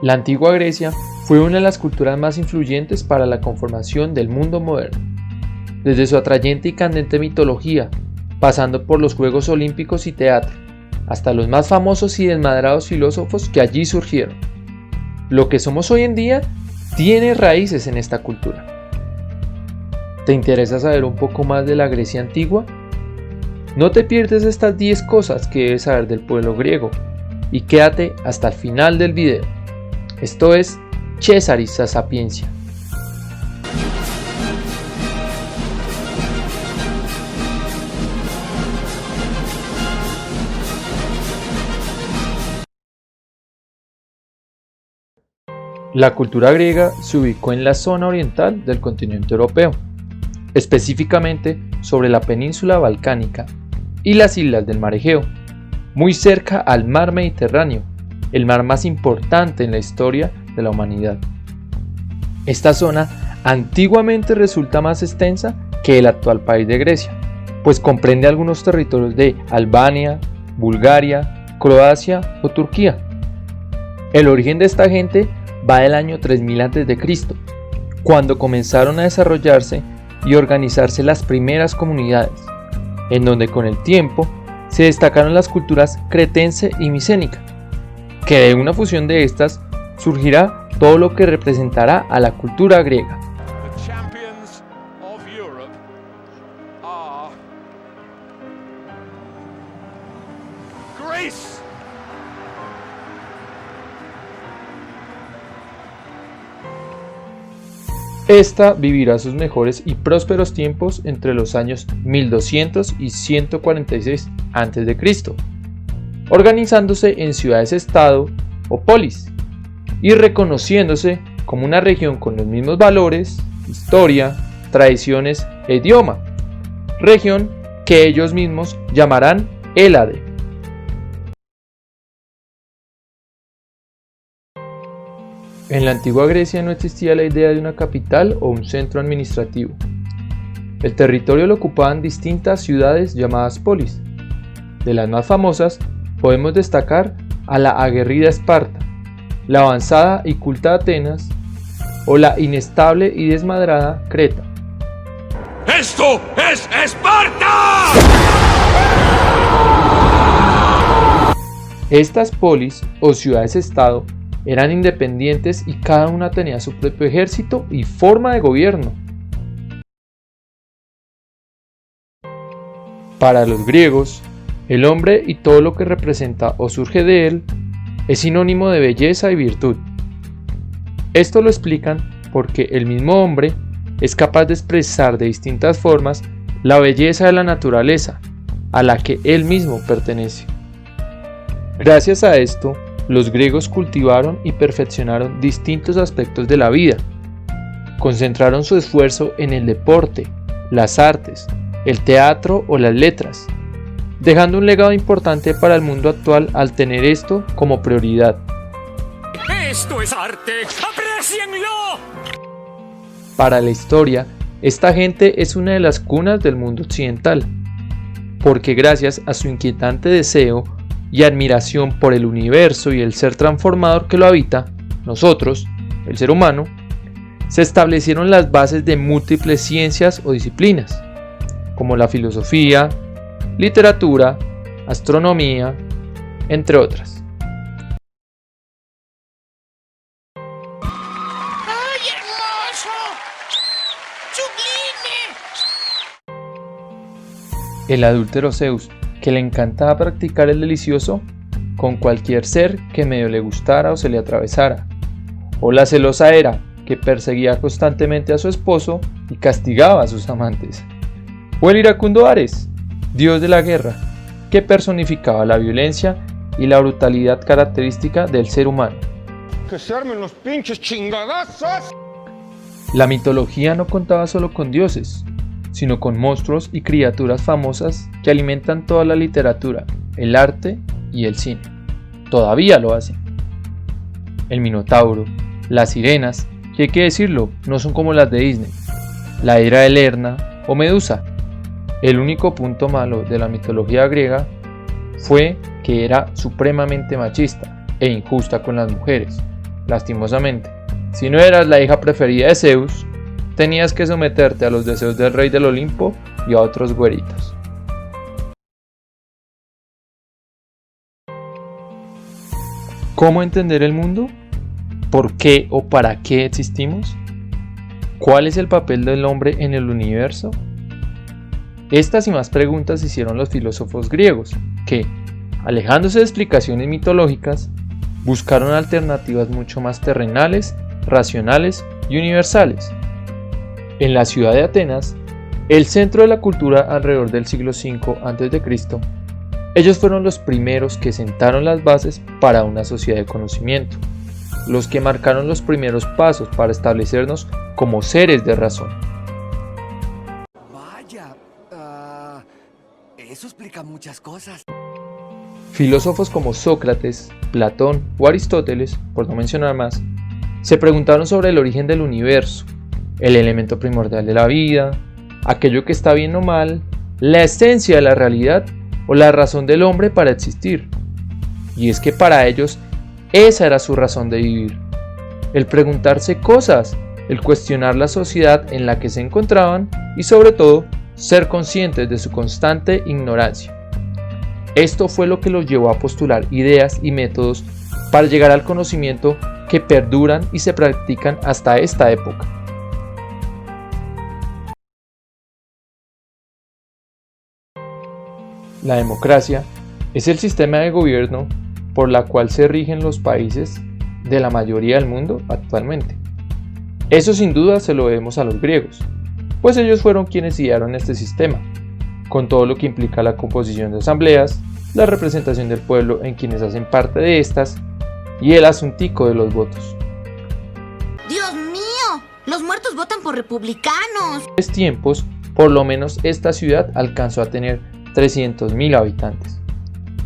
La antigua Grecia fue una de las culturas más influyentes para la conformación del mundo moderno. Desde su atrayente y candente mitología, pasando por los Juegos Olímpicos y teatro, hasta los más famosos y desmadrados filósofos que allí surgieron. Lo que somos hoy en día tiene raíces en esta cultura. ¿Te interesa saber un poco más de la Grecia antigua? No te pierdas estas 10 cosas que debes saber del pueblo griego y quédate hasta el final del video. Esto es Cesaris a Sapientia. La cultura griega se ubicó en la zona oriental del continente europeo, específicamente sobre la península balcánica y las islas del mar Egeo, muy cerca al mar Mediterráneo, el mar más importante en la historia de la humanidad. Esta zona antiguamente resulta más extensa que el actual país de Grecia, pues comprende algunos territorios de Albania, Bulgaria, Croacia o Turquía. El origen de esta gente va del año 3000 a.C., cuando comenzaron a desarrollarse y organizarse las primeras comunidades, en donde con el tiempo se destacaron las culturas cretense y micénica, que de una fusión de estas surgirá todo lo que representará a la cultura griega. Esta vivirá sus mejores y prósperos tiempos entre los años 1200 y 146 a.C., organizándose en ciudades-estado o polis, y reconociéndose como una región con los mismos valores, historia, tradiciones e idioma, región que ellos mismos llamarán Hélade. En la antigua Grecia no existía la idea de una capital o un centro administrativo. El territorio lo ocupaban distintas ciudades llamadas polis. De las más famosas podemos destacar a la aguerrida Esparta, la avanzada y culta Atenas o la inestable y desmadrada Creta. ¡Esto es Esparta! Estas polis o ciudades-estado eran independientes y cada una tenía su propio ejército y forma de gobierno. Para los griegos, el hombre y todo lo que representa o surge de él es sinónimo de belleza y virtud. Esto lo explican porque el mismo hombre es capaz de expresar de distintas formas la belleza de la naturaleza a la que él mismo pertenece. Gracias a esto, los griegos cultivaron y perfeccionaron distintos aspectos de la vida. Concentraron su esfuerzo en el deporte, las artes, el teatro o las letras, dejando un legado importante para el mundo actual al tener esto como prioridad. ¡Esto es arte! ¡Aprécienlo! Para la historia, esta gente es una de las cunas del mundo occidental, porque gracias a su inquietante deseo y admiración por el universo y el ser transformador que lo habita, nosotros, el ser humano, se establecieron las bases de múltiples ciencias o disciplinas, como la filosofía, literatura, astronomía, entre otras. ¡Ay, hermoso! ¡Sublime! El adúltero Zeus, que le encantaba practicar el delicioso con cualquier ser que medio le gustara o se le atravesara, o la celosa Hera, que perseguía constantemente a su esposo y castigaba a sus amantes, o el iracundo Ares, dios de la guerra, que personificaba la violencia y la brutalidad característica del ser humano. ¡Que se armen los pinches chingadazos! La mitología no contaba solo con dioses, sino con monstruos y criaturas famosas que alimentan toda la literatura, el arte y el cine. Todavía lo hacen. El Minotauro, las sirenas, que hay que decirlo, no son como las de Disney, la Hidra de Lerna o Medusa. El único punto malo de la mitología griega fue que era supremamente machista e injusta con las mujeres, lastimosamente, si no eras la hija preferida de Zeus, tenías que someterte a los deseos del rey del Olimpo y a otros güeritos. ¿Cómo entender el mundo? ¿Por qué o para qué existimos? ¿Cuál es el papel del hombre en el universo? Estas y más preguntas hicieron los filósofos griegos, que, alejándose de explicaciones mitológicas, buscaron alternativas mucho más terrenales, racionales y universales. En la ciudad de Atenas, el centro de la cultura alrededor del siglo V a.C., ellos fueron los primeros que sentaron las bases para una sociedad de conocimiento, los que marcaron los primeros pasos para establecernos como seres de razón. Vaya, eso explica muchas cosas. Filósofos como Sócrates, Platón o Aristóteles, por no mencionar más, se preguntaron sobre el origen del universo, el elemento primordial de la vida, aquello que está bien o mal, la esencia de la realidad o la razón del hombre para existir. Y es que para ellos esa era su razón de vivir, el preguntarse cosas, el cuestionar la sociedad en la que se encontraban y sobre todo ser conscientes de su constante ignorancia. Esto fue lo que los llevó a postular ideas y métodos para llegar al conocimiento que perduran y se practican hasta esta época. La democracia es el sistema de gobierno por la cual se rigen los países de la mayoría del mundo actualmente. Eso sin duda se lo debemos a los griegos, pues ellos fueron quienes idearon este sistema, con todo lo que implica la composición de asambleas, la representación del pueblo en quienes hacen parte de estas y el asuntico de los votos. ¡Dios mío! ¡Los muertos votan por republicanos! En estos tiempos, por lo menos esta ciudad alcanzó a tener 300.000 habitantes.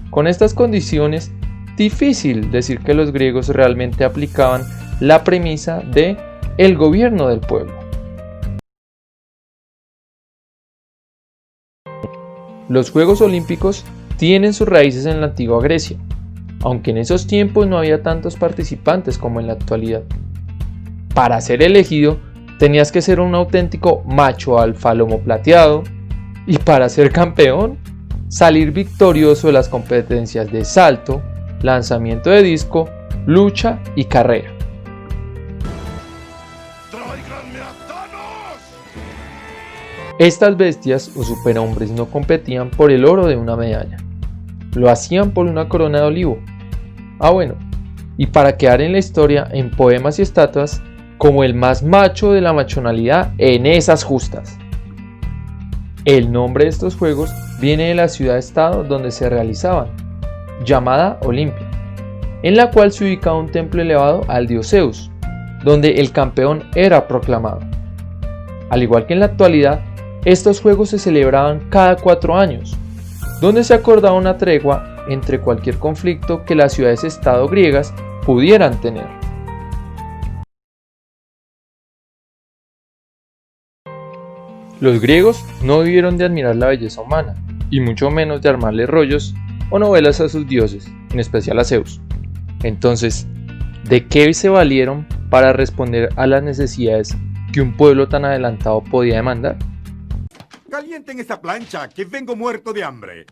Con estas condiciones, difícil decir que los griegos realmente aplicaban la premisa de el gobierno del pueblo. Los Juegos Olímpicos tienen sus raíces en la antigua Grecia, aunque en esos tiempos no había tantos participantes como en la actualidad. Para ser elegido, tenías que ser un auténtico macho alfa lomo plateado, y para ser campeón, salir victorioso de las competencias de salto, lanzamiento de disco, lucha y carrera. ¡Tráiganme a Thanos! Estas bestias o superhombres no competían por el oro de una medalla, lo hacían por una corona de olivo. Y para quedar en la historia en poemas y estatuas como el más macho de la machonalidad en esas justas. El nombre de estos juegos viene de la ciudad-estado donde se realizaban, llamada Olimpia, en la cual se ubicaba un templo elevado al dios Zeus, donde el campeón era proclamado. Al igual que en la actualidad, estos juegos se celebraban cada 4 años, donde se acordaba una tregua entre cualquier conflicto que las ciudades-estado griegas pudieran tener. Los griegos no vivieron de admirar la belleza humana, y mucho menos de armarle rollos o novelas a sus dioses, en especial a Zeus. Entonces, ¿de qué se valieron para responder a las necesidades que un pueblo tan adelantado podía demandar? Calienten esa plancha, que vengo muerto de hambre.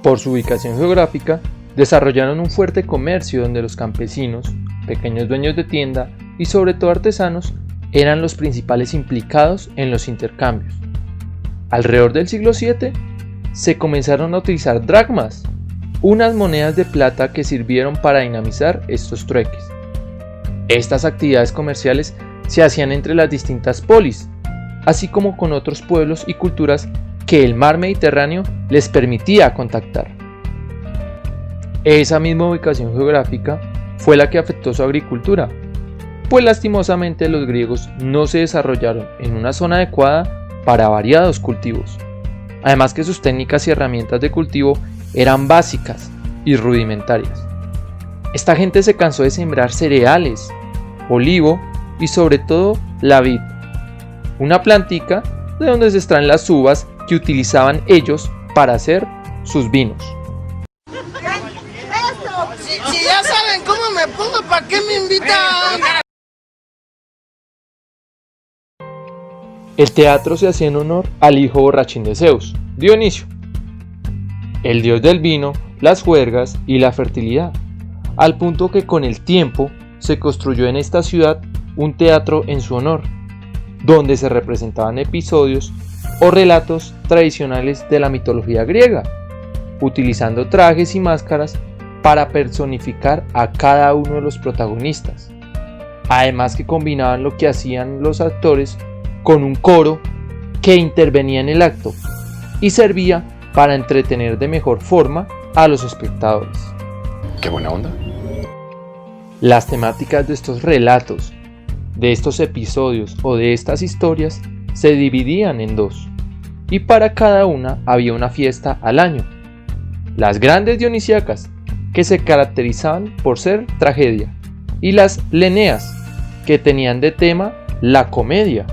Por su ubicación geográfica, desarrollaron un fuerte comercio donde los campesinos, pequeños dueños de tienda y sobre todo artesanos eran los principales implicados en los intercambios. Alrededor del siglo VII se comenzaron a utilizar dracmas, unas monedas de plata que sirvieron para dinamizar estos trueques. Estas actividades comerciales se hacían entre las distintas polis, así como con otros pueblos y culturas que el mar Mediterráneo les permitía contactar. Esa misma ubicación geográfica fue la que afectó su agricultura, pues lastimosamente los griegos no se desarrollaron en una zona adecuada para variados cultivos, además que sus técnicas y herramientas de cultivo eran básicas y rudimentarias. Esta gente se cansó de sembrar cereales, olivo y sobre todo la vid, una plantica de donde se extraen las uvas que utilizaban ellos para hacer sus vinos. Si ya saben cómo me pongo ¿para qué me invitan? El teatro se hacía en honor al hijo borrachín de Zeus, Dionisio, el dios del vino, las juergas y la fertilidad, al punto que con el tiempo se construyó en esta ciudad un teatro en su honor, donde se representaban episodios o relatos tradicionales de la mitología griega, utilizando trajes y máscaras para personificar a cada uno de los protagonistas, además que combinaban lo que hacían los actores con un coro que intervenía en el acto y servía para entretener de mejor forma a los espectadores. Qué buena onda. Las temáticas de estos relatos, de estos episodios o de estas historias se dividían en dos, y para cada una había una fiesta al año. Las grandes dionisíacas, que se caracterizaban por ser tragedia, y las leneas, que tenían de tema la comedia.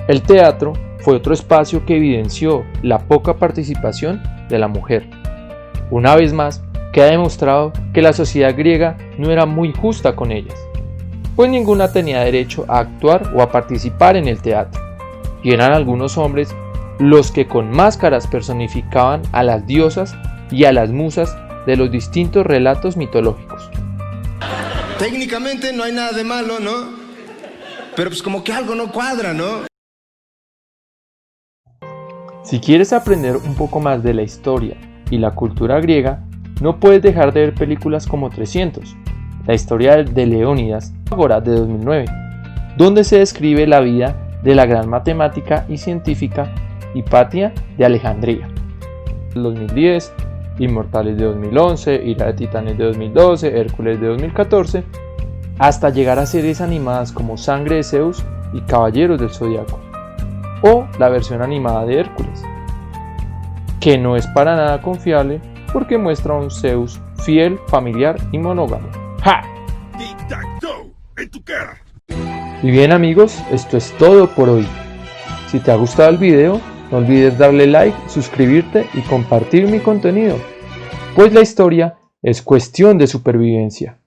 El teatro fue otro espacio que evidenció la poca participación de la mujer. Una vez más, queda demostrado que la sociedad griega no era muy justa con ellas, pues ninguna tenía derecho a actuar o a participar en el teatro, y eran algunos hombres los que con máscaras personificaban a las diosas y a las musas de los distintos relatos mitológicos. Técnicamente no hay nada de malo, ¿no? Pero pues como que algo no cuadra, ¿no? Si quieres aprender un poco más de la historia y la cultura griega, no puedes dejar de ver películas como 300, la historia de Leónidas, Ágora de 2009, donde se describe la vida de la gran matemática y científica Hipatia de Alejandría. 2010, Inmortales de 2011, Ira de Titanes de 2012, Hércules de 2014, hasta llegar a series animadas como Sangre de Zeus y Caballeros del Zodiaco, o la versión animada de Hércules, que no es para nada confiable porque muestra a un Zeus fiel, familiar y monógamo. ¡Ja! Tic-tac-toe, en tu cara. Y bien amigos, esto es todo por hoy. Si te ha gustado el video, no olvides darle like, suscribirte y compartir mi contenido, pues la historia es cuestión de supervivencia.